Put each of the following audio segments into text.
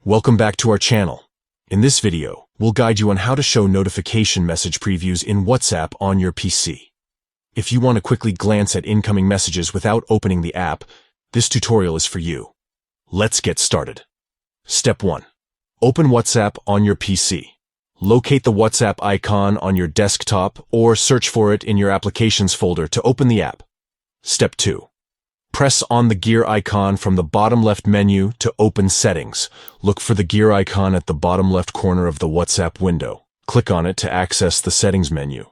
Welcome back to our channel. In this video, we'll guide you on how to show notification message previews in WhatsApp on your PC. If you want to quickly glance at incoming messages without opening the app, this tutorial is for you. Let's get started. Step 1. Open WhatsApp on your PC. Locate the WhatsApp icon on your desktop or search for it in your Applications folder to open the app. Step 2. Press on the gear icon from the bottom left menu to open Settings. Look for the gear icon at the bottom left corner of the WhatsApp window. Click on it to access the Settings menu.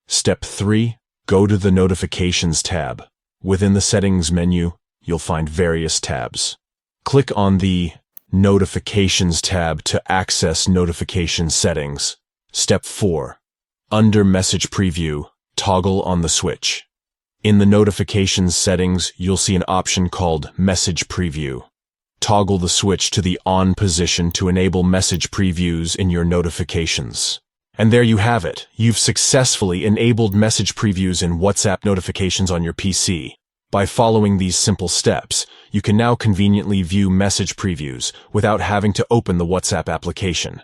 Step 3. Go to the Notifications tab. Within the Settings menu, you'll find various tabs. Click on the Notifications tab to access notification settings. Step 4. Under Message Preview, toggle on the switch. In the notifications settings, you'll see an option called Message Preview. Toggle the switch to the on position to enable message previews in your notifications. And there you have it. You've successfully enabled message previews in WhatsApp notifications on your PC. By following these simple steps, you can now conveniently view message previews without having to open the WhatsApp application.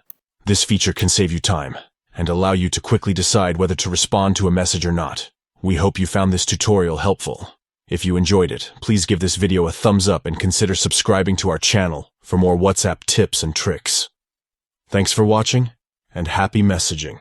This feature can save you time and allow you to quickly decide whether to respond to a message or not. We hope you found this tutorial helpful. If you enjoyed it, please give this video a thumbs up and consider subscribing to our channel for more WhatsApp tips and tricks. Thanks for watching, and happy messaging.